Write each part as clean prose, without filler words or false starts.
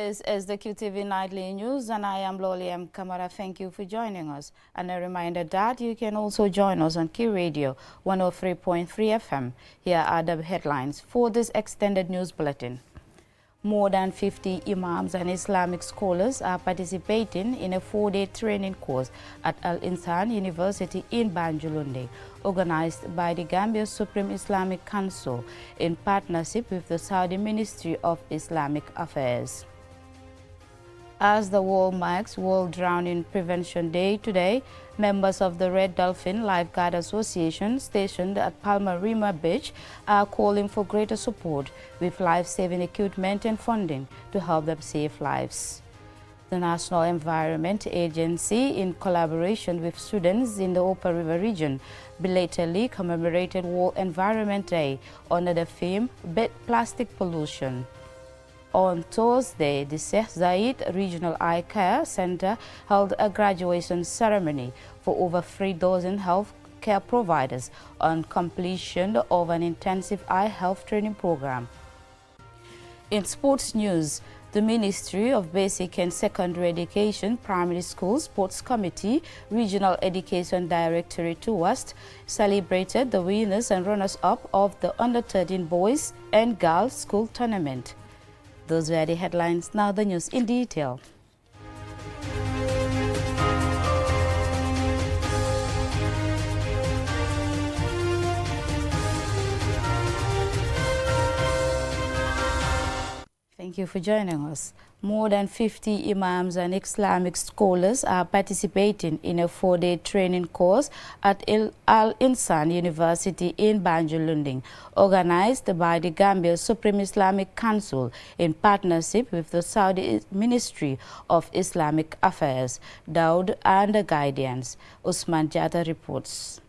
This is the QTV Nightly News, and I am Loli M. Kamara. Thank you for joining us. And a reminder that you can also join us on Key Radio 103.3 FM. Here are the headlines for this extended news bulletin. More than 50 imams and Islamic scholars are participating in a 4-day training course at Al-Insan University in Banjulundi, organized by the Gambia Supreme Islamic Council in partnership with the Saudi Ministry of Islamic Affairs. As the world marks World Drowning Prevention Day today, members of the Red Dolphin Lifeguard Association stationed at Palmarima Beach are calling for greater support with life-saving equipment and funding to help them save lives. The National Environment Agency, in collaboration with students in the Upper River region, belatedly commemorated World Environment Day under the theme "Beat Plastic Pollution." On Thursday, the Sheikh Zayed Regional Eye Care Center held a graduation ceremony for over 3 dozen health care providers on completion of an intensive eye health training program. In sports news, the Ministry of Basic and Secondary Education Primary School Sports Committee Regional Education Directorate to West celebrated the winners and runners-up of the Under-13 Boys and Girls School Tournament. Those were the headlines. Now the news in detail. Thank you for joining us. More than 50 imams and Islamic scholars are participating in a 4-day training course at Al-Insan University in Banjulundi, organized by the Gambia Supreme Islamic Council in partnership with the Saudi Ministry of Islamic Affairs, Daud and the Guardians. Usman Jata reports.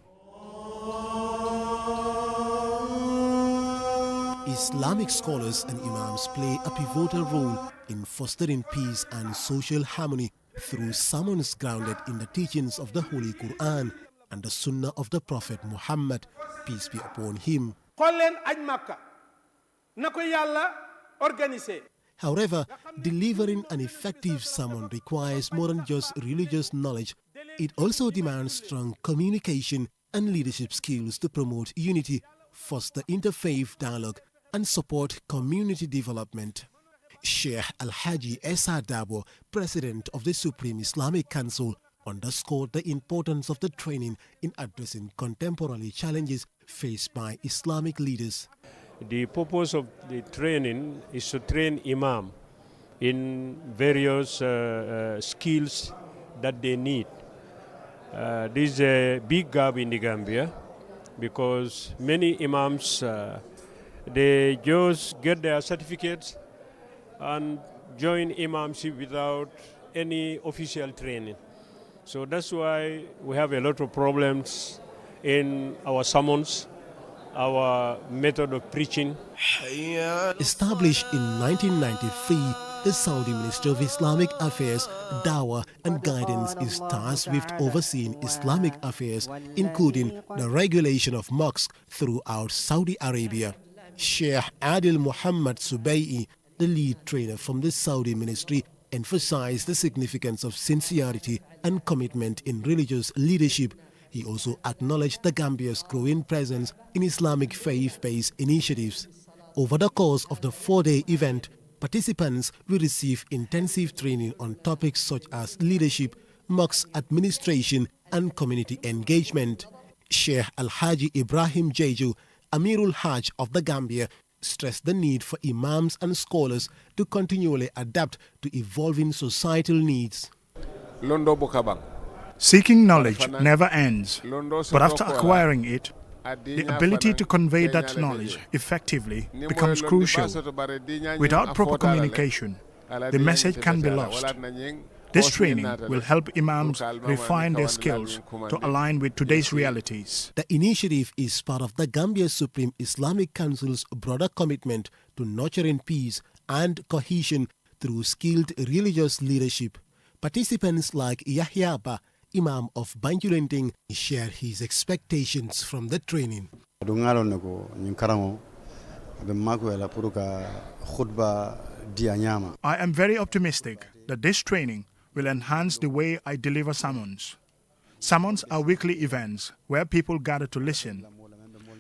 Islamic scholars and imams play a pivotal role in fostering peace and social harmony through sermons grounded in the teachings of the Holy Quran and the Sunnah of the Prophet Muhammad, peace be upon him. However, delivering an effective sermon requires more than just religious knowledge. It also demands strong communication and leadership skills to promote unity, foster interfaith dialogue, and support community development. Sheikh Al-Haji Esa Dabo, President of the Supreme Islamic Council, underscored the importance of the training in addressing contemporary challenges faced by Islamic leaders. The purpose of the training is to train imam in various skills that they need. This is a big gap in the Gambia because many imams they just get their certificates and join imamship without any official training. So that's why we have a lot of problems in our sermons, our method of preaching. Established in 1993, the Saudi Ministry of Islamic Affairs, Dawah and Guidance is tasked with overseeing Islamic affairs, including the regulation of mosques throughout Saudi Arabia. Sheikh Adil Muhammad Subai'i, the lead trainer from the Saudi Ministry, emphasized the significance of sincerity and commitment in religious leadership. He also acknowledged the Gambia's growing presence in Islamic faith-based initiatives. Over the course of the 4-day event, participants will receive intensive training on topics such as leadership, mosque administration, and community engagement. Sheikh Al-Haji Ibrahim Jeju, Amirul Hajj of the Gambia, stressed the need for imams and scholars to continually adapt to evolving societal needs. Seeking knowledge never ends, but after acquiring it, the ability to convey that knowledge effectively becomes crucial. Without proper communication, the message can be lost. This training will help imams refine their skills to align with today's realities. The initiative is part of the Gambia Supreme Islamic Council's broader commitment to nurturing peace and cohesion through skilled religious leadership. Participants like Yahya Ba, Imam of Banjulundi, shared his expectations from the training. I am very optimistic that this training will enhance the way I deliver sermons. Sermons are weekly events where people gather to listen.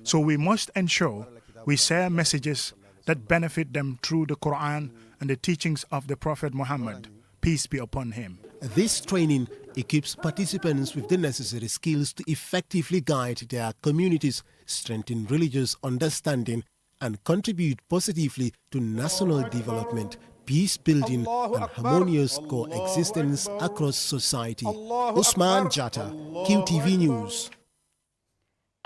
So we must ensure we share messages that benefit them through the Quran and the teachings of the Prophet Muhammad, peace be upon him. This training equips participants with the necessary skills to effectively guide their communities, strengthen religious understanding, and contribute positively to national development, peace building, and harmonious coexistence across society. Usman Jatta, QTV News.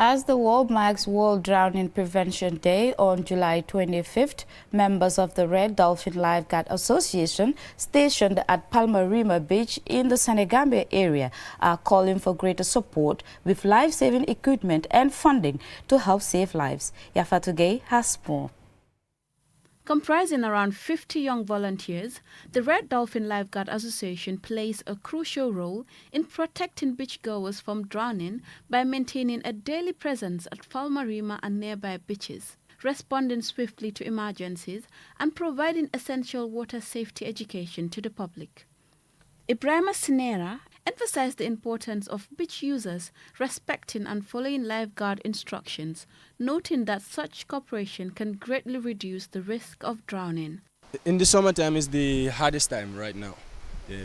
As the world marks World Drowning Prevention Day on July 25th, members of the Red Dolphin Lifeguard Association stationed at Palmarima Beach in the Senegambia area are calling for greater support with life-saving equipment and funding to help save lives. Yafatugay has more. Comprising around 50 young volunteers, the Red Dolphin Lifeguard Association plays a crucial role in protecting beachgoers from drowning by maintaining a daily presence at Palmarima and nearby beaches, responding swiftly to emergencies, and providing essential water safety education to the public. Ibrahima Sinera emphasized the importance of beach users respecting and following lifeguard instructions, noting that such cooperation can greatly reduce the risk of drowning. In the summertime is the hardest time right now,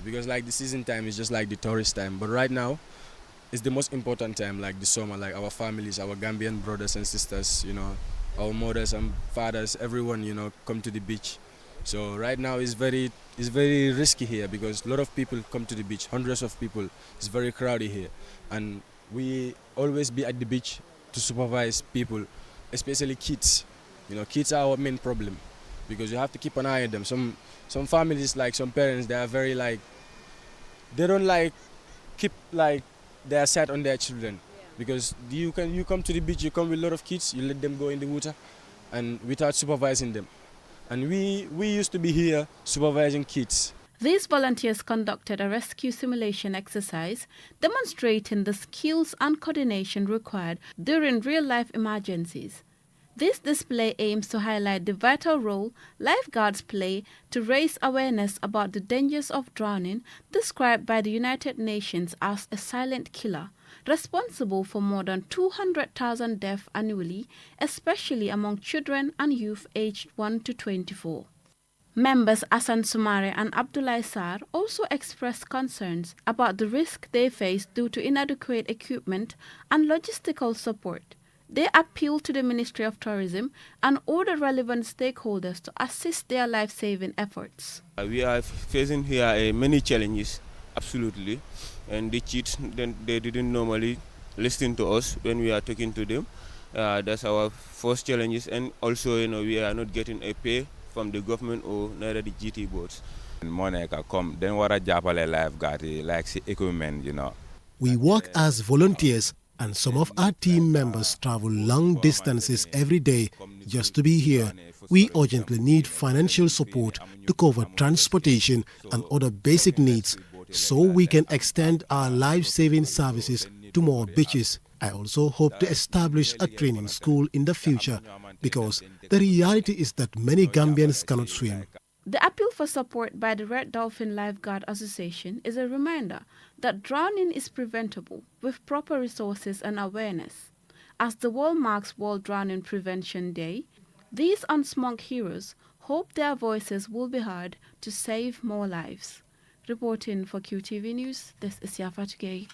because like the season time is just like the tourist time, but right now is the most important time, like the summer, like our families, our Gambian brothers and sisters, you know, our mothers and fathers, everyone, you know, come to the beach. So right now it's very risky here because a lot of people come to the beach, hundreds of people. It's very crowded here, and we always be at the beach to supervise people, especially kids. You know, kids are our main problem because you have to keep an eye on them. Some families, like some parents, they are very like, they don't like keep like they are set on their children, because you come to the beach, you come with a lot of kids, you let them go in the water, and without supervising them. And we used to be here supervising kids. These volunteers conducted a rescue simulation exercise demonstrating the skills and coordination required during real-life emergencies. This display aims to highlight the vital role lifeguards play to raise awareness about the dangers of drowning, described by the United Nations as a silent killer, responsible for more than 200,000 deaths annually, especially among children and youth aged 1 to 24. Members Asan Sumare and Abdullah Sar also expressed concerns about the risk they face due to inadequate equipment and logistical support. They appeal to the Ministry of Tourism and other relevant stakeholders to assist their life-saving efforts. We are facing here many challenges, absolutely. And the chiefs, they didn't normally listen to us when we are talking to them. That's our first challenges, and also, you know, we are not getting a pay from the government or neither the GT boards. Monica come, then what a japale lifeguard like equipment, you know. We work as volunteers, and some of our team members travel long distances every day just to be here. We urgently need financial support to cover transportation and other basic needs, so we can extend our life-saving services to more beaches. I also hope to establish a training school in the future, because the reality is that many Gambians cannot swim. The appeal for support by the Red Dolphin Lifeguard Association is a reminder that drowning is preventable with proper resources and awareness. As the world marks World Drowning Prevention Day, these unsung heroes hope their voices will be heard to save more lives. Reporting for QTV News, this is Yafat Gay.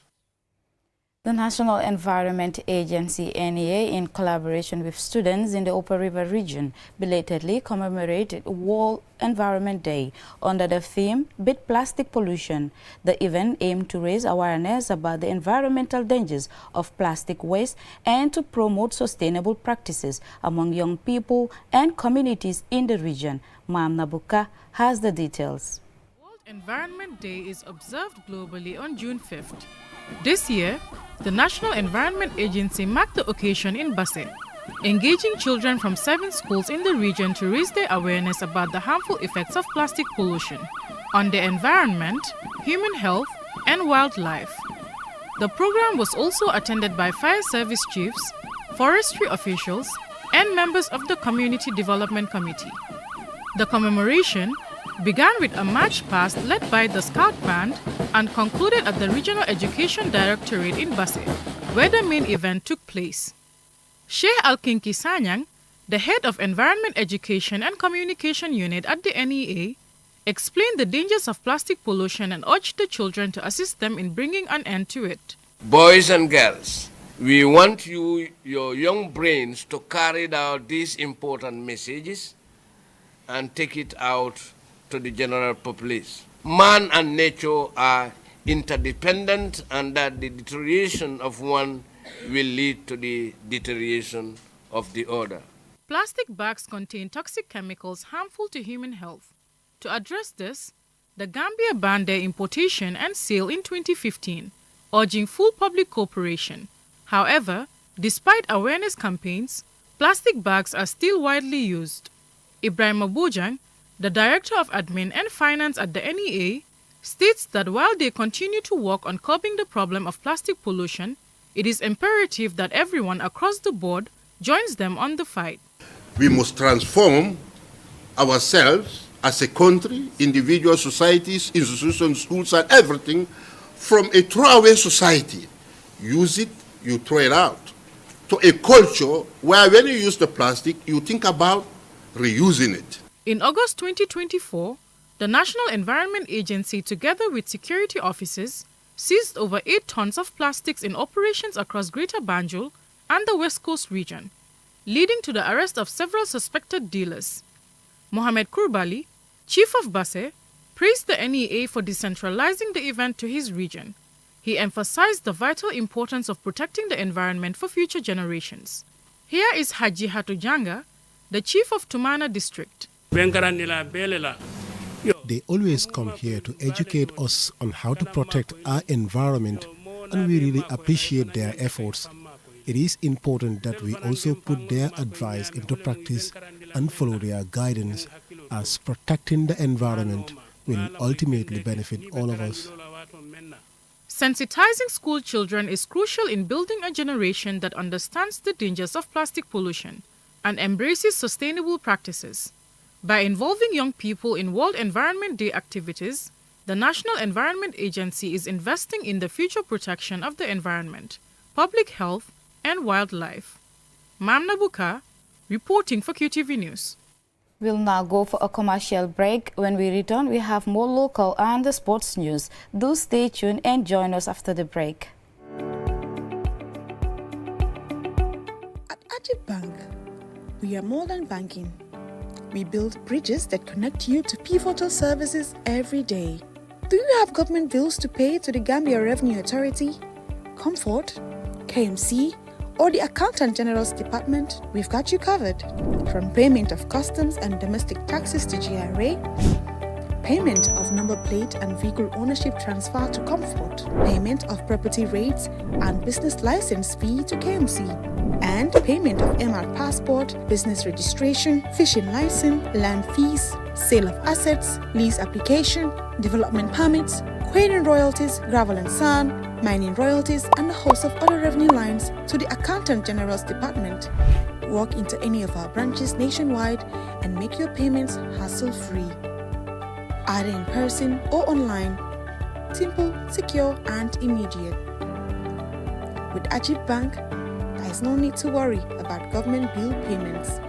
The National Environment Agency, NEA, in collaboration with students in the Upper River region, belatedly commemorated World Environment Day under the theme Beat Plastic Pollution. The event aimed to raise awareness about the environmental dangers of plastic waste and to promote sustainable practices among young people and communities in the region. Ma'am Nabuka has the details. World Environment Day is observed globally on June 5th. This year, the National Environment Agency marked the occasion in Basse, engaging children from 7 schools in the region to raise their awareness about the harmful effects of plastic pollution on the environment, human health, and wildlife. The program was also attended by fire service chiefs, forestry officials, and members of the Community Development Committee. The commemoration began with a march past led by the Scout Band and concluded at the Regional Education Directorate in Basse, where the main event took place. Sheikh Alkinki Sanyang, the head of Environment Education and Communication Unit at the NEA, explained the dangers of plastic pollution and urged the children to assist them in bringing an end to it. Boys and girls, we want you, your young brains, to carry out these important messages and take it out to the general populace. Man and nature are interdependent, and that the deterioration of one will lead to the deterioration of the other. Plastic bags contain toxic chemicals harmful to human health. To address this, the Gambia banned their importation and sale in 2015, urging full public cooperation. However, despite awareness campaigns, plastic bags are still widely used. Ibrahim Abujang, the Director of Admin and Finance at the NEA, states that while they continue to work on curbing the problem of plastic pollution, it is imperative that everyone across the board joins them on the fight. We must transform ourselves as a country, individual societies, institutions, schools, and everything from a throwaway society. Use it, you throw it out, to a culture where when you use the plastic, you think about reusing it. In August 2024, the National Environment Agency, together with security officers, seized over 8 tons of plastics in operations across Greater Banjul and the West Coast region, leading to the arrest of several suspected dealers. Mohamed Kurbali, Chief of Basse, praised the NEA for decentralizing the event to his region. He emphasized the vital importance of protecting the environment for future generations. Here is Haji Hatujanga, the Chief of Tumana District. They always come here to educate us on how to protect our environment, and we really appreciate their efforts. It is important that we also put their advice into practice and follow their guidance, as protecting the environment will ultimately benefit all of us. Sensitizing school children is crucial in building a generation that understands the dangers of plastic pollution and embraces sustainable practices. By involving young people in World Environment Day activities, the National Environment Agency is investing in the future protection of the environment, public health, and wildlife. Mamna Buka, reporting for QTV News. We'll now go for a commercial break. When we return, we have more local and the sports news. Do stay tuned and join us after the break. At Ajib Bank, we are more than banking. We build bridges that connect you to pivotal services every day. Do you have government bills to pay to the Gambia Revenue Authority, Comfort, KMC, or the Accountant General's Department? We've got you covered. From payment of customs and domestic taxes to GRA, payment of number plate and vehicle ownership transfer to Comfort, payment of property rates and business license fee to KMC, and payment of MR passport, business registration, fishing license, land fees, sale of assets, lease application, development permits, quarrying royalties, gravel and sand, mining royalties, and a host of other revenue lines to the Accountant General's Department. Walk into any of our branches nationwide and make your payments hassle-free. Either in person or online. Simple, secure, and immediate. With Ajib Bank, there is no need to worry about government bill payments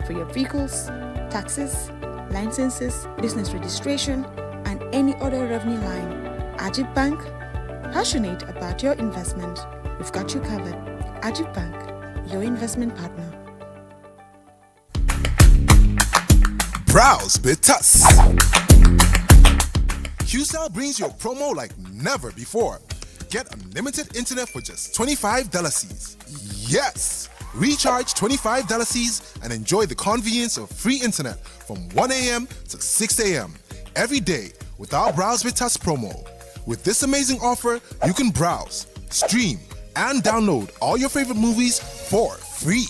for your vehicles, taxes, licenses, business registration, and any other revenue line. Ajib Bank, passionate about your investment. We've got you covered. Ajib Bank, your investment partner. Browse with us. QCell brings you a promo like never before. Get unlimited internet for just $25. Yes! Recharge $25 and enjoy the convenience of free internet from 1 a.m. to 6 a.m. every day with our Browse with Us promo. With this amazing offer, you can browse, stream, and download all your favorite movies for free.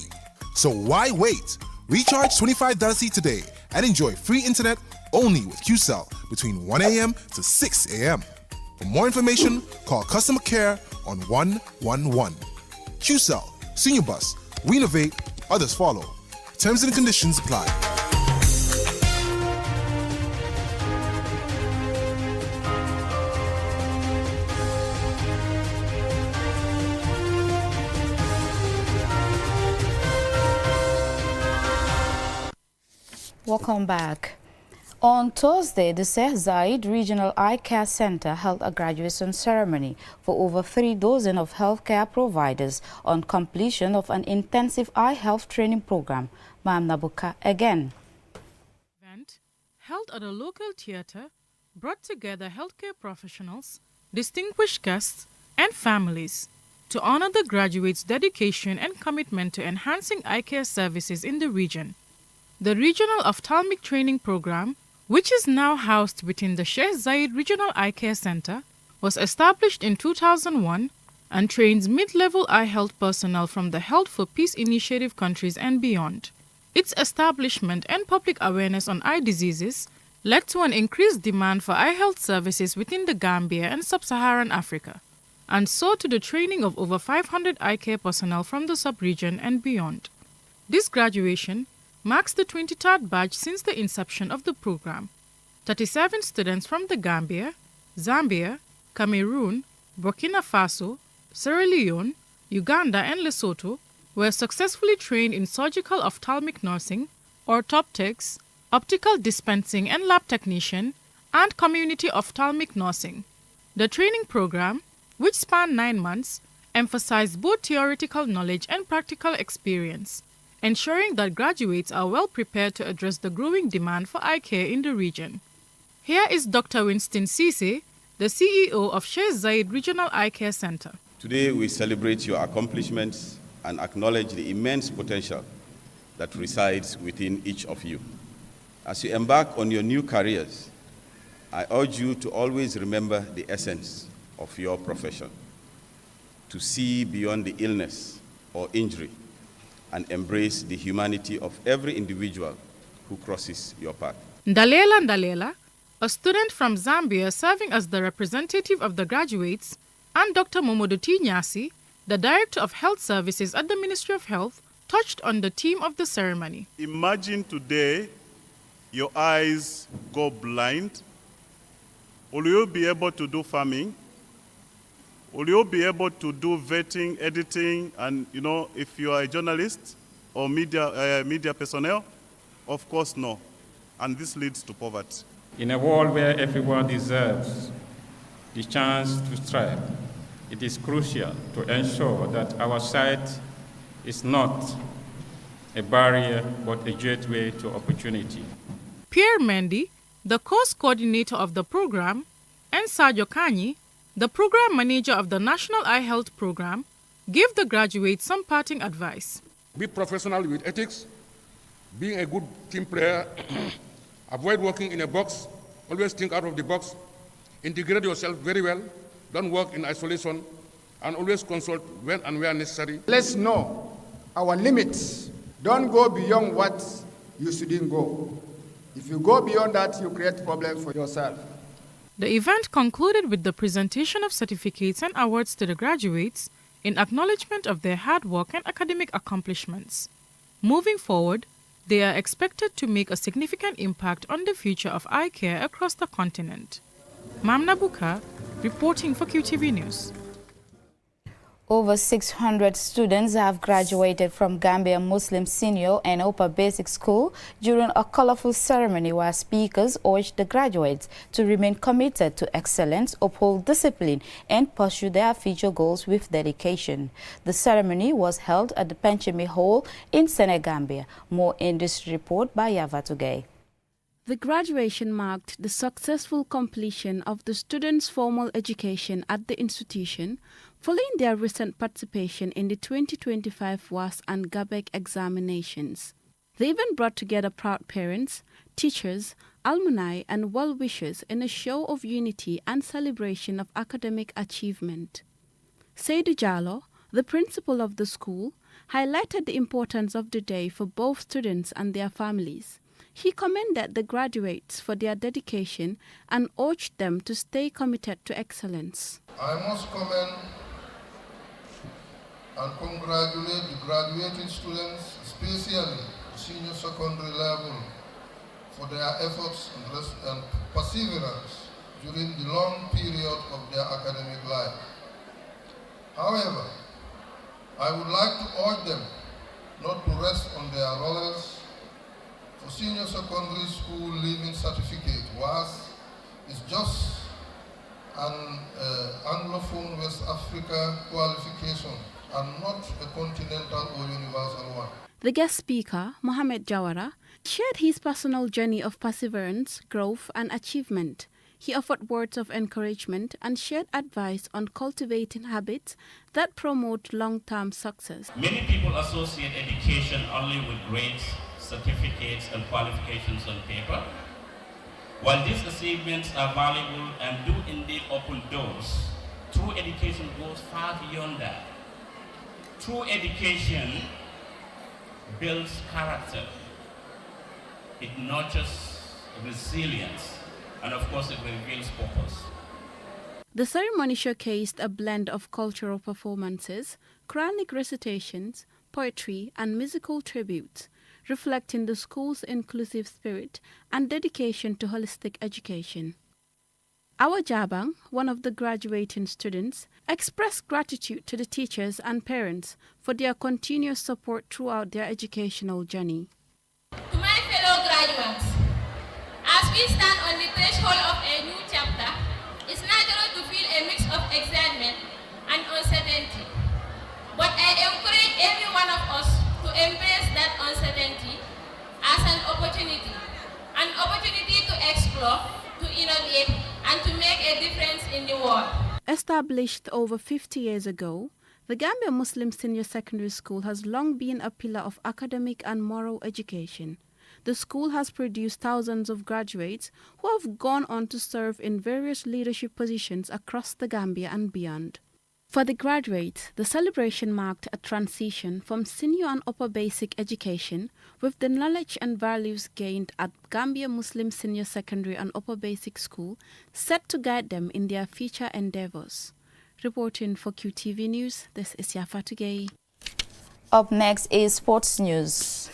So why wait? Recharge $25 today and enjoy free internet only with QCell between 1 a.m. to 6 a.m. For more information, call customer care on 111. QCell, Senior Bus, we innovate, others follow. Terms and conditions apply. Welcome back. On Thursday, the Sheikh Zayed Regional Eye Care Center held a graduation ceremony for over 3 dozen of healthcare providers on completion of an intensive eye health training program. Ma'am Nabuka again. Event held at a local theater brought together healthcare professionals, distinguished guests, and families to honor the graduates' dedication and commitment to enhancing eye care services in the region. The Regional Ophthalmic Training Program, which is now housed within the Sheikh Zayed Regional Eye Care Center, was established in 2001 and trains mid-level eye health personnel from the Health for Peace initiative countries and beyond. Its establishment and public awareness on eye diseases led to an increased demand for eye health services within the Gambia and sub-Saharan Africa, and so to the training of over 500 eye care personnel from the sub-region and beyond. This graduation marks the 23rd batch since the inception of the program. 37 students from the Gambia, Zambia, Cameroon, Burkina Faso, Sierra Leone, Uganda and Lesotho were successfully trained in surgical ophthalmic nursing, orthoptics, optical dispensing and lab technician, and community ophthalmic nursing. The training program, which spanned 9 months, emphasized both theoretical knowledge and practical experience, ensuring that graduates are well prepared to address the growing demand for eye care in the region. Here is Dr. Winston Cisse, the CEO of Sheikh Zayed Regional Eye Care Center. Today we celebrate your accomplishments and acknowledge the immense potential that resides within each of you. As you embark on your new careers, I urge you to always remember the essence of your profession, to see beyond the illness or injury and embrace the humanity of every individual who crosses your path. Ndalela Ndalela, a student from Zambia serving as the representative of the graduates, and Dr. Momoduti Nyasi, the Director of Health Services at the Ministry of Health, touched on the theme of the ceremony. Imagine today your eyes go blind. Will you be able to do farming? Will you be able to do vetting, editing, and if you are a journalist or media personnel? Of course, no. And this leads to poverty. In a world where everyone deserves the chance to strive, it is crucial to ensure that our sight is not a barrier but a gateway to opportunity. Pierre Mendy, the course coordinator of the program, and Sadio Kanyi, the program manager of the National Eye Health Program, gave the graduates some parting advice. Be professional with ethics, being a good team player, avoid working in a box, always think out of the box, integrate yourself very well, don't work in isolation, and always consult when and where necessary. Let's know our limits. Don't go beyond what you shouldn't go. If you go beyond that, you create problems for yourself. The event concluded with the presentation of certificates and awards to the graduates in acknowledgement of their hard work and academic accomplishments. Moving forward, they are expected to make a significant impact on the future of eye care across the continent. Mam Nabuka, reporting for QTV News. Over 600 students have graduated from Gambia Muslim Senior and Upper Basic School during a colorful ceremony where speakers urged the graduates to remain committed to excellence, uphold discipline, and pursue their future goals with dedication. The ceremony was held at the Penchemi Hall in Senegambia. More in this report by Yava Tugay. The graduation marked the successful completion of the students' formal education at the institution following their recent participation in the 2025 WAS and GABEC examinations. The event brought together proud parents, teachers, alumni, and well-wishers in a show of unity and celebration of academic achievement. Seydou Jallo, the principal of the school, highlighted the importance of the day for both students and their families. He commended the graduates for their dedication and urged them to stay committed to excellence. I must commend and congratulate the graduating students, especially the senior secondary level, for their efforts and perseverance during the long period of their academic life. However, I would like to urge them not to rest on their laurels, for senior secondary school leaving certificate is just an Anglophone West Africa qualification and not a continental or universal one. The guest speaker, Mohamed Jawara, shared his personal journey of perseverance, growth, and achievement. He offered words of encouragement and shared advice on cultivating habits that promote long-term success. Many people associate education only with grades, certificates, and qualifications on paper. While these achievements are valuable and do indeed open doors, true education goes far beyond that. True education builds character. It nurtures resilience. And of course, it reveals purpose. The ceremony showcased a blend of cultural performances, Quranic recitations, poetry, and musical tributes, reflecting the school's inclusive spirit and dedication to holistic education. Awa Jabang, one of the graduating students, expressed gratitude to the teachers and parents for their continuous support throughout their educational journey. To my fellow graduates, as we stand on the threshold of a new chapter, it's natural to feel a mix of excitement and uncertainty. But I encourage every one of us to embrace that uncertainty as an opportunity to explore, to innovate, and to make a difference in the world. Established over 50 years ago, the Gambia Muslim Senior Secondary School has long been a pillar of academic and moral education. The school has produced thousands of graduates who have gone on to serve in various leadership positions across the Gambia and beyond. For the graduates, the celebration marked a transition from senior and upper basic education with the knowledge and values gained at Gambia Muslim Senior Secondary and Upper Basic School set to guide them in their future endeavors. Reporting for QTV News, this is Yafa Tugay. Up next is sports news.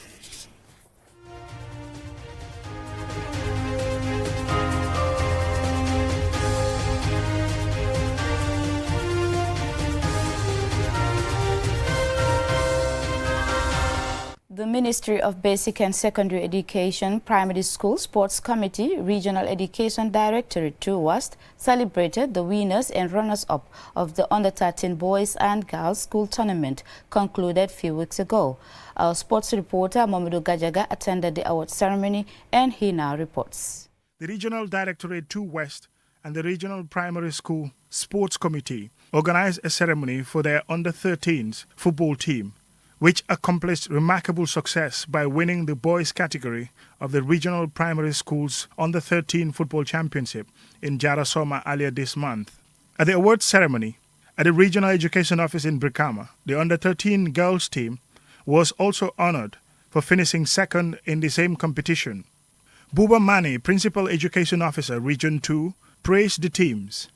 The Ministry of Basic and Secondary Education, Primary School Sports Committee, Regional Education Directorate 2 West celebrated the winners and runners-up of the Under-13 Boys and Girls School Tournament concluded a few weeks ago. Our sports reporter, Mamadou Gajaga, attended the award ceremony and he now reports. The Regional Directorate 2 West and the Regional Primary School Sports Committee organized a ceremony for their Under-13s football team, which accomplished remarkable success by winning the boys category of the Regional Primary Schools Under-13 Football Championship in Jarasoma earlier this month. At the awards ceremony, at the Regional Education Office in Brikama, the Under-13 girls team was also honored for finishing second in the same competition. Buba Mani, Principal Education Officer, Region 2, praised the teams.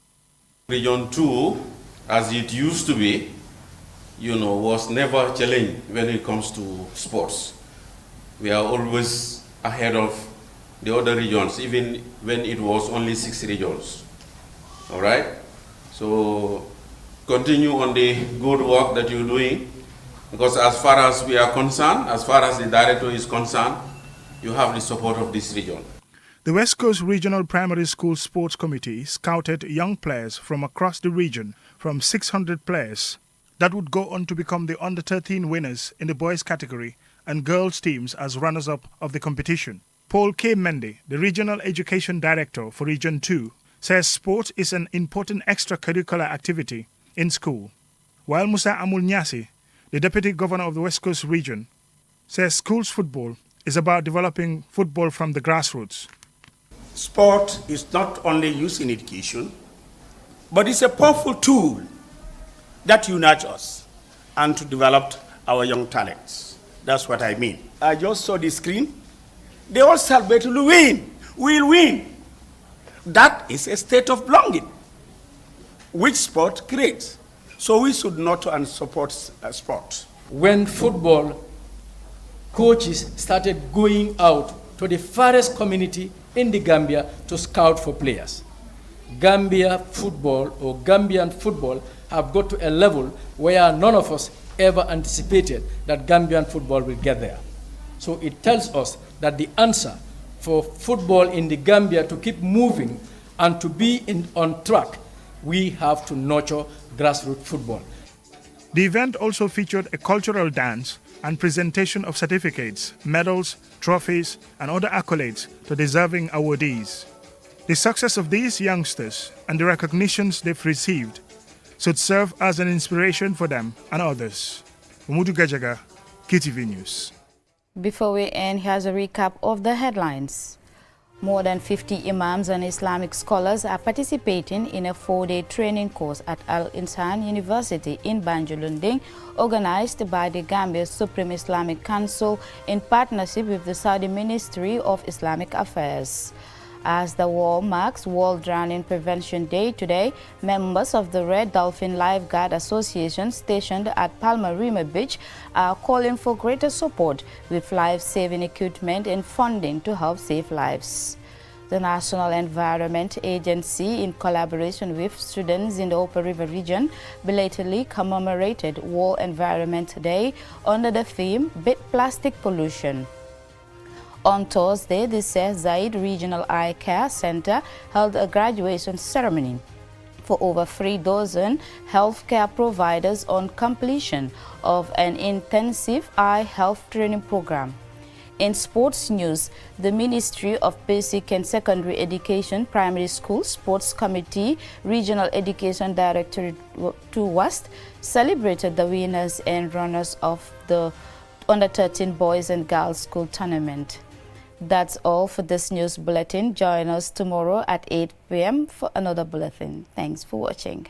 Region 2, as it used to be, was never challenged when it comes to sports. We are always ahead of the other regions, even when it was only 6 regions. All right? So continue on the good work that you're doing, because as far as we are concerned, as far as the director is concerned, you have the support of this region. The West Coast Regional Primary School Sports Committee scouted young players from across the region, from 600 players that would go on to become the Under-13 winners in the boys category and girls teams as runners-up of the competition. Paul K. Mendy, the Regional Education Director for Region 2, says sport is an important extracurricular activity in school, while Musa Amul Nyasi, the Deputy Governor of the West Coast Region, says schools football is about developing football from the grassroots. Sport is not only used in education, but it's a powerful tool that unites us and to develop our young talents. That's what I mean. I just saw the screen. They all celebrate to win. We'll win. That is a state of belonging, which sport creates. So we should not support sport. When football coaches started going out to the farthest community in the Gambia to scout for players, Gambia football or Gambian football have got to a level where none of us ever anticipated that Gambian football will get there. So it tells us that the answer for football in the Gambia to keep moving and to be on track, we have to nurture grassroots football. The event also featured a cultural dance and presentation of certificates, medals, trophies, and other accolades to deserving awardees. The success of these youngsters and the recognitions they've received should serve as an inspiration for them and others. Umudu Gajaga, KTV News. Before we end, here's a recap of the headlines. More than 50 imams and Islamic scholars are participating in a 4-day training course at Al-Insan University in Banjulunding, organized by the Gambia Supreme Islamic Council in partnership with the Saudi Ministry of Islamic Affairs. As the war marks World Drowning Prevention Day today, members of the Red Dolphin Lifeguard Association stationed at Palmarima Beach are calling for greater support with life-saving equipment and funding to help save lives. The National Environment Agency, in collaboration with students in the Upper River region, belatedly commemorated World Environment Day under the theme Beat Plastic Pollution. On Thursday, the Sheikh Zayed Regional Eye Care Center held a graduation ceremony for over 3 dozen healthcare providers on completion of an intensive eye health training program. In sports news, the Ministry of Basic and Secondary Education Primary School Sports Committee Regional Education Directorate 2 West celebrated the winners and runners of the Under-13 Boys and Girls School Tournament. That's all for this news bulletin. Join us tomorrow at 8 p.m. for another bulletin. Thanks for watching.